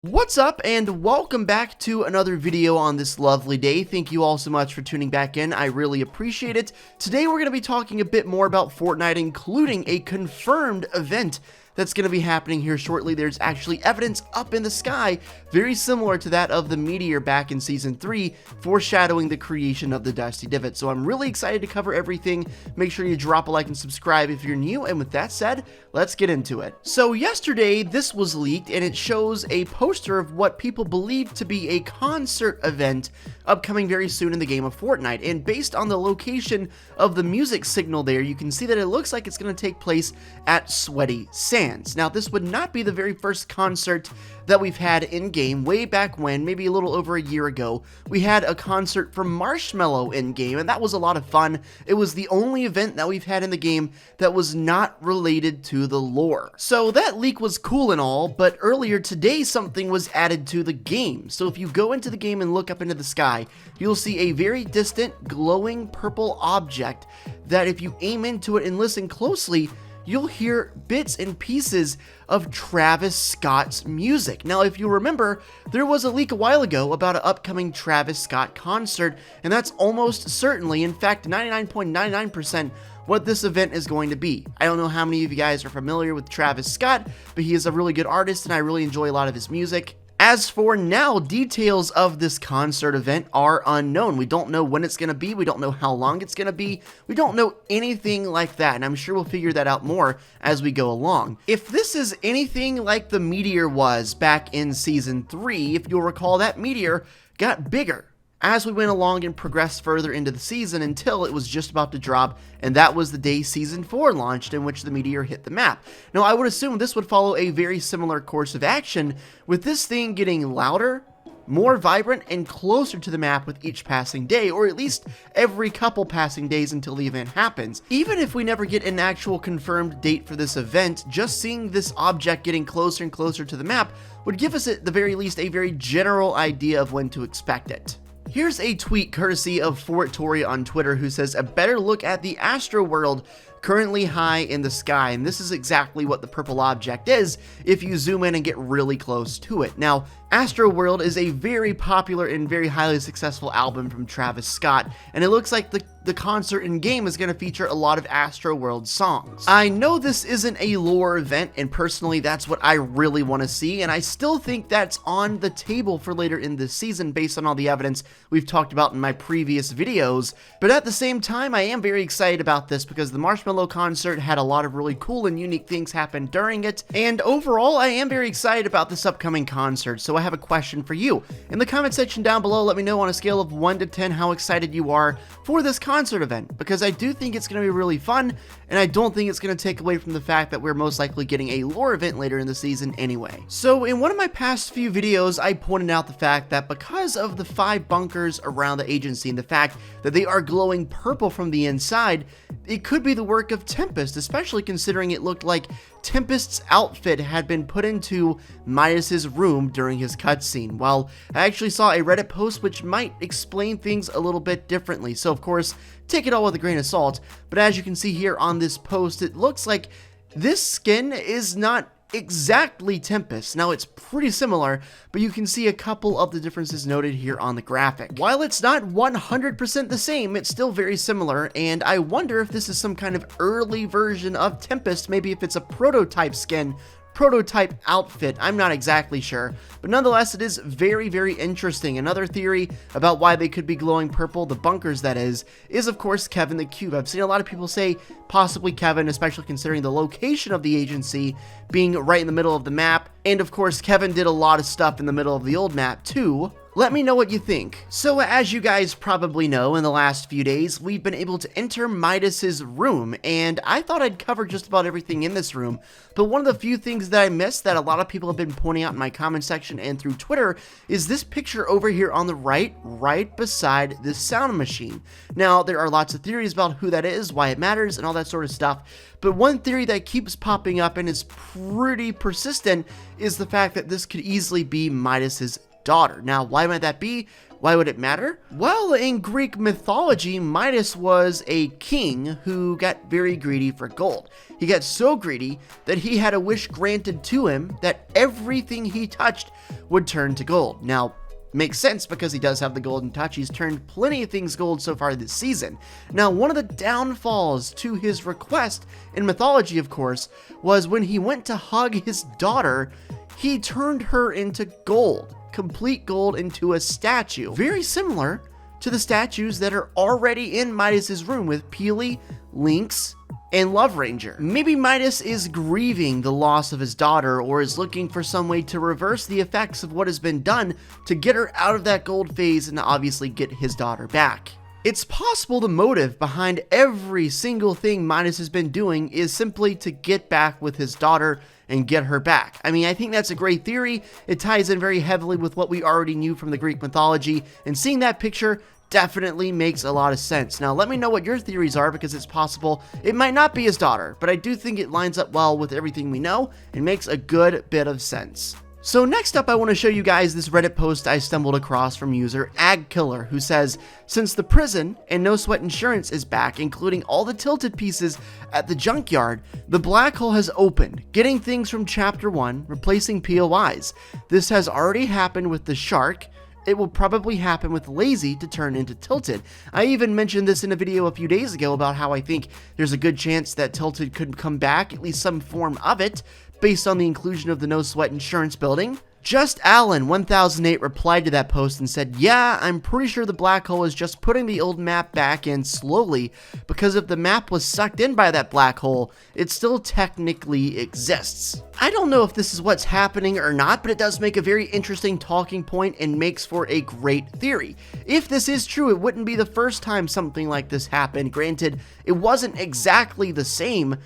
What's up, and welcome back to another video on this lovely day. Thank you all so much for tuning back in. I really appreciate it. Today we're going to be talking a bit more about Fortnite, including a confirmed event that's going to be happening here shortly. There's actually evidence up in the sky, very similar to that of the meteor back in Season 3, foreshadowing the creation of the Dusty Divot. So I'm really excited to cover everything. Make sure you drop a like and subscribe if you're new, and with that said, let's get into it. So yesterday, this was leaked, and it shows a poster of what people believe to be a concert event upcoming very soon in the game of Fortnite. And based on the location of the music signal there, you can see that it looks like it's going to take place at Sweaty Sands. Now, this would not be the very first concert that we've had in-game. Way back when, maybe a little over a year ago, we had a concert for Marshmello in-game, and that was a lot of fun. It was the only event that we've had in the game that was not related to the lore. So that leak was cool and all, but earlier today something was added to the game. So if you go into the game and look up into the sky, you'll see a very distant glowing purple object that if you aim into it and listen closely, you'll hear bits and pieces of Travis Scott's music. Now, if you remember, there was a leak a while ago about an upcoming Travis Scott concert, and that's almost certainly, in fact, 99.99% what this event is going to be. I don't know how many of you guys are familiar with Travis Scott, but he is a really good artist, and I really enjoy a lot of his music. As for now, details of this concert event are unknown. We don't know when it's going to be. We don't know how long it's going to be. We don't know anything like that, and I'm sure we'll figure that out more as we go along. If this is anything like the meteor was back in Season 3, if you'll recall, that meteor got bigger as we went along and progressed further into the season until it was just about to drop, and that was the day Season 4 launched, in which the meteor hit the map. Now, I would assume this would follow a very similar course of action, with this thing getting louder, more vibrant, and closer to the map with each passing day, or at least every couple passing days until the event happens. Even if we never get an actual confirmed date for this event, just seeing this object getting closer and closer to the map would give us at the very least a very general idea of when to expect it. Here's a tweet courtesy of Fortnite on Twitter who says, "A better look at the Astro World currently high in the sky," and this is exactly what the purple object is if you zoom in and get really close to it. Now, Astro World is a very popular and very highly successful album from Travis Scott, and it looks like the concert in game is going to feature a lot of Astro World songs. I know this isn't a lore event, and personally that's what I really want to see, and I still think that's on the table for later in this season based on all the evidence we've talked about in my previous videos. But at the same time, I am very excited about this because the Marshmello concert had a lot of really cool and unique things happen during it, and overall I am very excited about this upcoming concert. So I have a question for you. In the comment section down below, let me know on a scale of 1 to 10 how excited you are for this concert event, because I do think it's going to be really fun, and I don't think it's going to take away from the fact that we're most likely getting a lore event later in the season anyway. So in one of my past few videos, I pointed out the fact that because of the 5 bunkers around the agency and the fact that they are glowing purple from the inside, it could be the work of Tempest, especially considering it looked like Tempest's outfit had been put into Midas's room during his cutscene. Well, I actually saw a Reddit post which might explain things a little bit differently, so of course, take it all with a grain of salt, but as you can see here on this post, it looks like this skin is not exactly Tempest. Now, it's pretty similar, but you can see a couple of the differences noted here on the graphic. While it's not 100% the same, it's still very similar, and I wonder if this is some kind of early version of Tempest, maybe if it's a prototype skin, prototype outfit, I'm not exactly sure, but nonetheless it is very, very interesting. Another theory about why they could be glowing purple, the bunkers that is of course Kevin the Cube. I've seen a lot of people say possibly Kevin, especially considering the location of the agency being right in the middle of the map, and of course Kevin did a lot of stuff in the middle of the old map too. Let me know what you think. So as you guys probably know, in the last few days, we've been able to enter Midas's room, and I thought I'd cover just about everything in this room, but one of the few things that I missed that a lot of people have been pointing out in my comment section and through Twitter is this picture over here on the right beside this sound machine. Now, there are lots of theories about who that is, why it matters, and all that sort of stuff, but one theory that keeps popping up and is pretty persistent is the fact that this could easily be Midas's daughter. Now, why might that be? Why would it matter? Well, in Greek mythology, Midas was a king who got very greedy for gold. He got so greedy that he had a wish granted to him that everything he touched would turn to gold. Now, makes sense because he does have the golden touch. He's turned plenty of things gold so far this season. Now, one of the downfalls to his request in mythology, of course, was when he went to hug his daughter, he turned her into gold. Complete gold into a statue. Very similar to the statues that are already in Midas's room with Peely, Lynx, and Love Ranger. Maybe Midas is grieving the loss of his daughter or is looking for some way to reverse the effects of what has been done to get her out of that gold phase and obviously get his daughter back. It's possible the motive behind every single thing Midas has been doing is simply to get back with his daughter and get her back. I mean, I think that's a great theory. It ties in very heavily with what we already knew from the Greek mythology, and seeing that picture definitely makes a lot of sense. Now, let me know what your theories are, because it's possible it might not be his daughter, but I do think it lines up well with everything we know and makes a good bit of sense. So next up, I want to show you guys this Reddit post I stumbled across from user AgKiller, who says, since the prison and no sweat insurance is back, including all the tilted pieces at the junkyard, the black hole has opened, getting things from chapter 1, replacing POIs. This has already happened with the shark. It will probably happen with Lazy to turn into Tilted. I even mentioned this in a video a few days ago about how I think there's a good chance that Tilted could come back, at least some form of it, based on the inclusion of the No Sweat Insurance building. Just Alan 1008 replied to that post and said, yeah, I'm pretty sure the black hole is just putting the old map back in slowly, because if the map was sucked in by that black hole, it still technically exists. I don't know if this is what's happening or not, but it does make a very interesting talking point and makes for a great theory. If this is true, it wouldn't be the first time something like this happened. Granted, it wasn't exactly the same,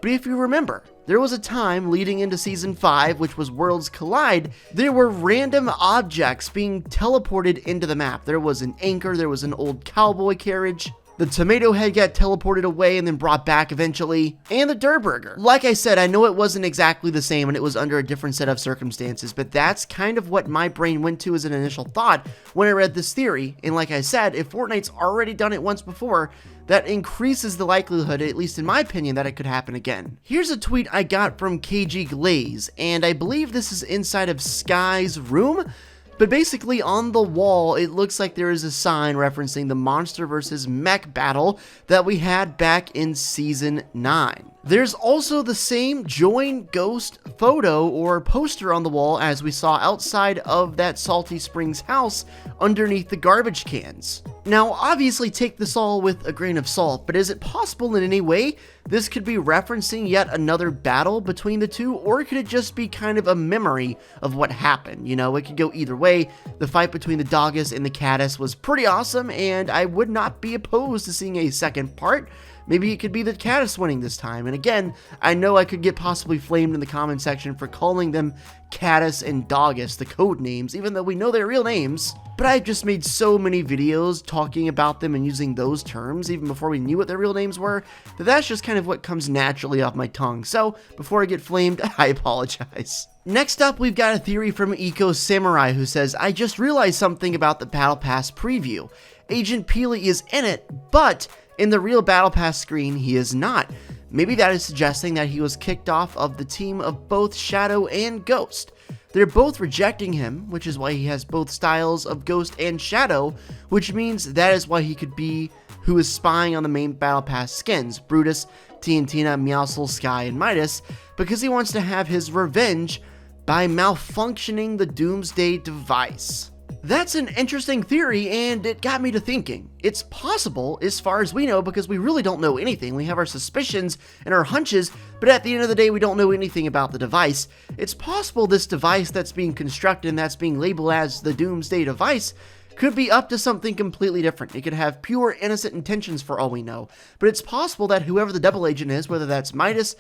but if you remember, there was a time leading into Season 5, which was Worlds Collide, there were random objects being teleported into the map. There was an anchor, there was an old cowboy carriage, the tomato head got teleported away and then brought back eventually, and the Durburger. Like I said, I know it wasn't exactly the same and it was under a different set of circumstances, but that's kind of what my brain went to as an initial thought when I read this theory. And like I said, if Fortnite's already done it once before, that increases the likelihood, at least in my opinion, that it could happen again. Here's a tweet I got from KG Glaze, and I believe this is inside of Sky's room. But basically on the wall, it looks like there is a sign referencing the monster versus mech battle that we had back in Season 9. There's also the same Join Ghost photo or poster on the wall as we saw outside of that Salty Springs house underneath the garbage cans. Now, obviously take this all with a grain of salt, but is it possible in any way this could be referencing yet another battle between the two, or could it just be kind of a memory of what happened? You know, it could go either way. The fight between the Doggus and the Caddis was pretty awesome, and I would not be opposed to seeing a second part. Maybe it could be the Caddis winning this time. And again, I know I could get possibly flamed in the comment section for calling them Caddis and Doggus, the code names, even though we know their real names. But I've just made so many videos talking about them and using those terms, even before we knew what their real names were, that that's just kind of what comes naturally off my tongue. So, before I get flamed, I apologize. Next up, we've got a theory from Eco Samurai who says, I just realized something about the Battle Pass preview. Agent Peely is in it, but in the real Battle Pass screen, he is not. Maybe that is suggesting that he was kicked off of the team of both Shadow and Ghost. They're both rejecting him, which is why he has both styles of Ghost and Shadow, which means that is why he could be who is spying on the main Battle Pass skins, Brutus, TNTina, Meowscles, Sky, and Midas, because he wants to have his revenge by malfunctioning the Doomsday device. That's an interesting theory, and it got me to thinking. It's possible, as far as we know, because we really don't know anything. We have our suspicions and our hunches, but at the end of the day, we don't know anything about the device. It's possible this device that's being constructed and that's being labeled as the Doomsday device could be up to something completely different. It could have pure innocent intentions for all we know. But it's possible that whoever the double agent is, whether that's Midas,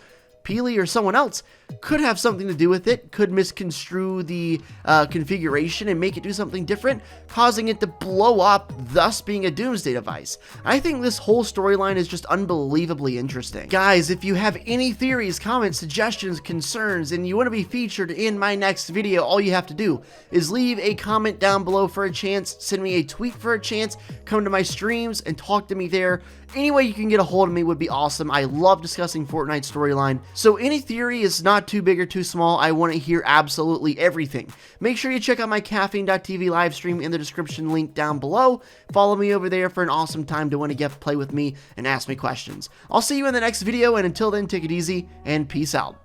Peely or someone else could have something to do with it, could misconstrue the configuration and make it do something different, causing it to blow up, thus being a doomsday device. I think this whole storyline is just unbelievably interesting. Guys, if you have any theories, comments, suggestions, concerns, and you want to be featured in my next video, all you have to do is leave a comment down below for a chance, send me a tweet for a chance, come to my streams and talk to me there. Any way you can get a hold of me would be awesome. I love discussing Fortnite storyline. So any theory is not too big or too small. I want to hear absolutely everything. Make sure you check out my caffeine.tv live stream in the description link down below. Follow me over there for an awesome time to want to get play with me and ask me questions. I'll see you in the next video, and until then, take it easy and peace out.